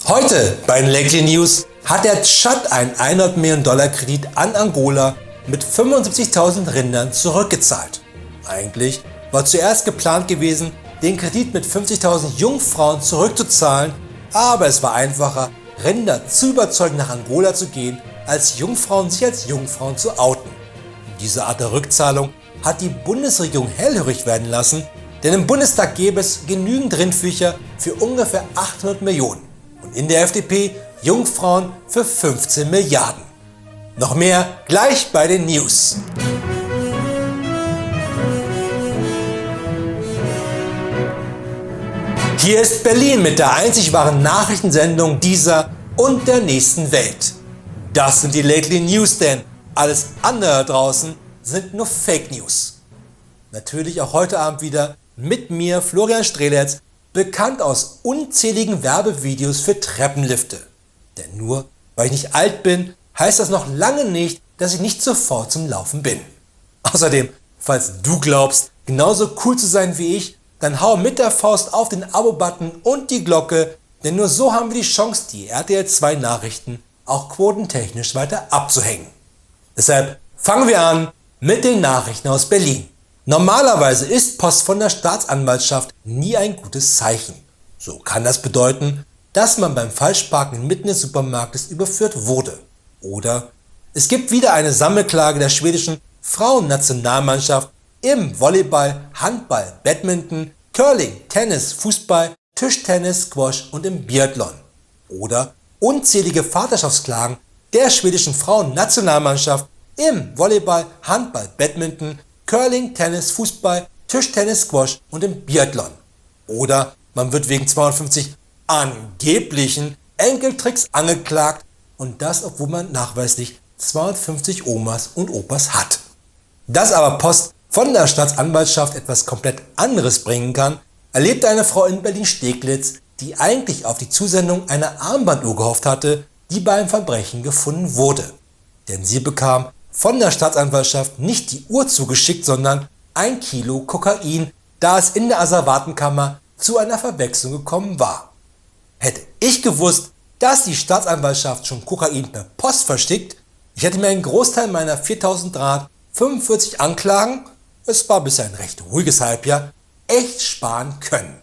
Heute bei den Lately News hat der Tschad einen $100 Millionen Kredit an Angola mit 75.000 Rindern zurückgezahlt. Eigentlich war zuerst geplant gewesen, den Kredit mit 50.000 Jungfrauen zurückzuzahlen, aber es war einfacher, Rinder zu überzeugen, nach Angola zu gehen, als Jungfrauen sich als Jungfrauen zu outen. Diese Art der Rückzahlung hat die Bundesregierung hellhörig werden lassen, denn im Bundestag gäbe es genügend Rindviecher für ungefähr 800 Millionen und in der FDP Jungfrauen für 15 Milliarden. Noch mehr gleich bei den News. Hier ist Berlin mit der einzig wahren Nachrichtensendung dieser und der nächsten Welt. Das sind die Lately News, denn alles andere da draußen sind nur Fake News. Natürlich auch heute Abend wieder mit mir, Florian Streletz, bekannt aus unzähligen Werbevideos für Treppenlifte. Denn nur weil ich nicht alt bin, heißt das noch lange nicht, dass ich nicht sofort zum Laufen bin. Außerdem, falls du glaubst, genauso cool zu sein wie ich, dann hau mit der Faust auf den Abo-Button und die Glocke, denn nur so haben wir die Chance, die RTL 2 Nachrichten auch quotentechnisch weiter abzuhängen. Deshalb fangen wir an mit den Nachrichten aus Berlin. Normalerweise ist Post von der Staatsanwaltschaft nie ein gutes Zeichen. So kann das bedeuten, dass man beim Falschparken inmitten des Supermarktes überführt wurde. Oder es gibt wieder eine Sammelklage der schwedischen Frauennationalmannschaft im Volleyball, Handball, Badminton, Curling, Tennis, Fußball, Tischtennis, Squash und im Biathlon. Oder unzählige Vaterschaftsklagen der schwedischen Frauennationalmannschaft im Volleyball, Handball, Badminton, Curling, Tennis, Fußball, Tischtennis, Squash und im Biathlon. Oder man wird wegen 250 angeblichen Enkeltricks angeklagt und das, obwohl man nachweislich 250 Omas und Opas hat. Dass aber Post von der Staatsanwaltschaft etwas komplett anderes bringen kann, erlebte eine Frau in Berlin-Steglitz, die eigentlich auf die Zusendung einer Armbanduhr gehofft hatte, die beim Verbrechen gefunden wurde. Denn sie bekam von der Staatsanwaltschaft nicht die Uhr zugeschickt, sondern 1 Kilo Kokain, da es in der Asservatenkammer zu einer Verwechslung gekommen war. Hätte ich gewusst, dass die Staatsanwaltschaft schon Kokain per Post verschickt, ich hätte mir einen Großteil meiner 4.345 Anklagen, es war bisher ein recht ruhiges Halbjahr, echt sparen können.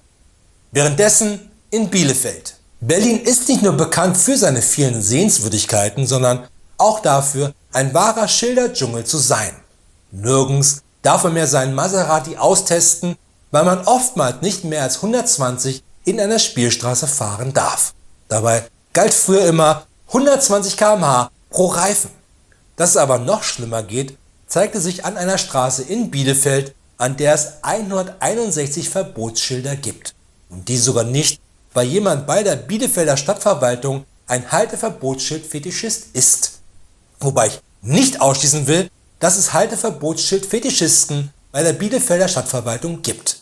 Währenddessen in Bielefeld. Berlin ist nicht nur bekannt für seine vielen Sehenswürdigkeiten, sondern auch dafür, ein wahrer Schilderdschungel zu sein. Nirgends darf man mehr seinen Maserati austesten, weil man oftmals nicht mehr als 120 in einer Spielstraße fahren darf. Dabei galt früher immer 120 km/h pro Reifen. Dass es aber noch schlimmer geht, zeigte sich an einer Straße in Bielefeld, an der es 161 Verbotsschilder gibt. Und die sogar nicht, weil jemand bei der Bielefelder Stadtverwaltung ein Halteverbotsschild-Fetischist ist. Wobei ich nicht ausschließen will, dass es Halteverbotsschild-Fetischisten bei der Bielefelder Stadtverwaltung gibt.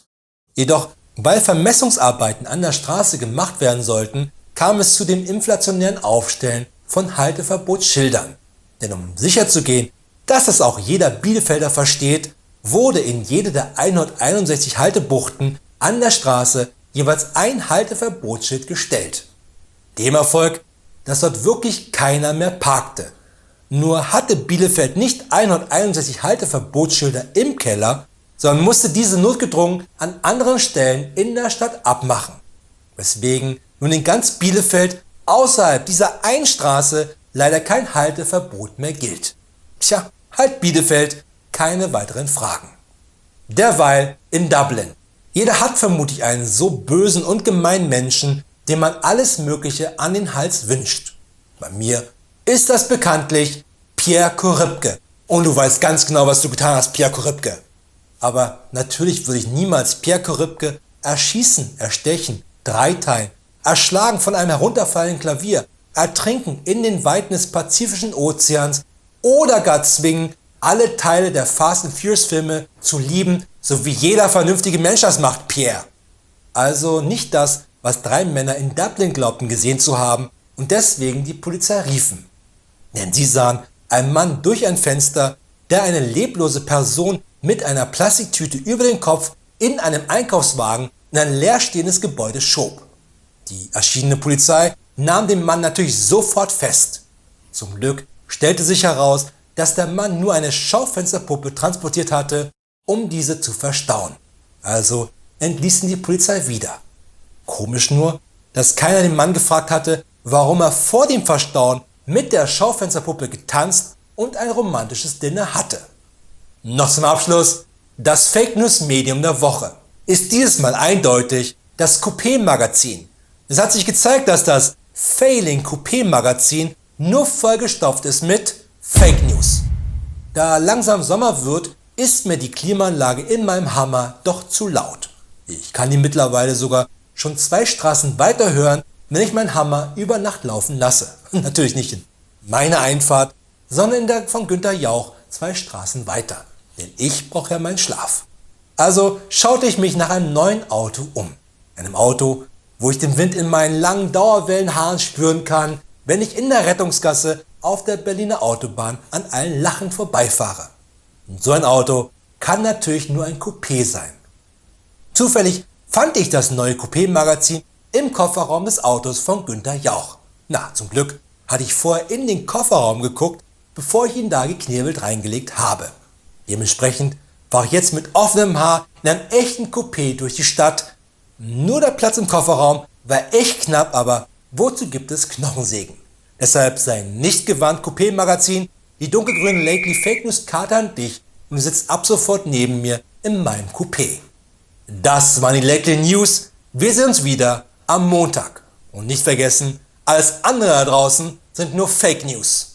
Jedoch, weil Vermessungsarbeiten an der Straße gemacht werden sollten, kam es zu dem inflationären Aufstellen von Halteverbotsschildern. Denn um sicherzugehen, dass es auch jeder Bielefelder versteht, wurde in jede der 161 Haltebuchten an der Straße jeweils ein Halteverbotsschild gestellt. Dem Erfolg, dass dort wirklich keiner mehr parkte. Nur hatte Bielefeld nicht 161 Halteverbotsschilder im Keller, sondern musste diese notgedrungen an anderen Stellen in der Stadt abmachen. Weswegen nun in ganz Bielefeld außerhalb dieser einen Straße leider kein Halteverbot mehr gilt. Tja, halt Bielefeld, keine weiteren Fragen. Derweil in Dublin. Jeder hat vermutlich einen so bösen und gemeinen Menschen, dem man alles Mögliche an den Hals wünscht. Bei mir ist das bekanntlich Pierre Korybke. Und du weißt ganz genau, was du getan hast, Pierre Korybke. Aber natürlich würde ich niemals Pierre Korybke erschießen, erstechen, dreiteilen, erschlagen von einem herunterfallenden Klavier, ertrinken in den Weiten des Pazifischen Ozeans oder gar zwingen, alle Teile der Fast and Furious Filme zu lieben, so wie jeder vernünftige Mensch das macht, Pierre. Also nicht das, was 3 Männer in Dublin glaubten gesehen zu haben und deswegen die Polizei riefen. Denn sie sahen einen Mann durch ein Fenster, der eine leblose Person mit einer Plastiktüte über den Kopf in einem Einkaufswagen in ein leerstehendes Gebäude schob. Die erschienene Polizei nahm den Mann natürlich sofort fest. Zum Glück stellte sich heraus, dass der Mann nur eine Schaufensterpuppe transportiert hatte, um diese zu verstauen. Also entließen die Polizei wieder. Komisch nur, dass keiner den Mann gefragt hatte, warum er vor dem Verstauen mit der Schaufensterpuppe getanzt und ein romantisches Dinner hatte. Noch zum Abschluss, das Fake News Medium der Woche ist dieses Mal eindeutig das Coupé Magazin. Es hat sich gezeigt, dass das Failing Coupé Magazin nur vollgestopft ist mit Fake News. Da langsam Sommer wird, ist mir die Klimaanlage in meinem Hammer doch zu laut. Ich kann ihn mittlerweile sogar schon 2 Straßen weiter hören, wenn ich meinen Hammer über Nacht laufen lasse. Natürlich nicht in meine Einfahrt, sondern in der von Günther Jauch 2 Straßen weiter. Denn ich brauche ja meinen Schlaf. Also schaute ich mich nach einem neuen Auto um. Einem Auto, wo ich den Wind in meinen langen Dauerwellenhaaren spüren kann, wenn ich in der Rettungsgasse auf der Berliner Autobahn an allen lachend vorbeifahre. Und so ein Auto kann natürlich nur ein Coupé sein. Zufällig fand ich das neue Coupé-Magazin im Kofferraum des Autos von Günther Jauch. Na, zum Glück hatte ich vorher in den Kofferraum geguckt, bevor ich ihn da geknebelt reingelegt habe. Dementsprechend fahre ich jetzt mit offenem Haar in einem echten Coupé durch die Stadt. Nur der Platz im Kofferraum war echt knapp, aber wozu gibt es Knochensägen? Deshalb sei nicht gewarnt, Coupé-Magazin, die dunkelgrüne Lately Fake News Karte an dich und sitzt ab sofort neben mir in meinem Coupé. Das waren die Lately News. Wir sehen uns wieder am Montag. Und nicht vergessen, alles andere da draußen sind nur Fake News.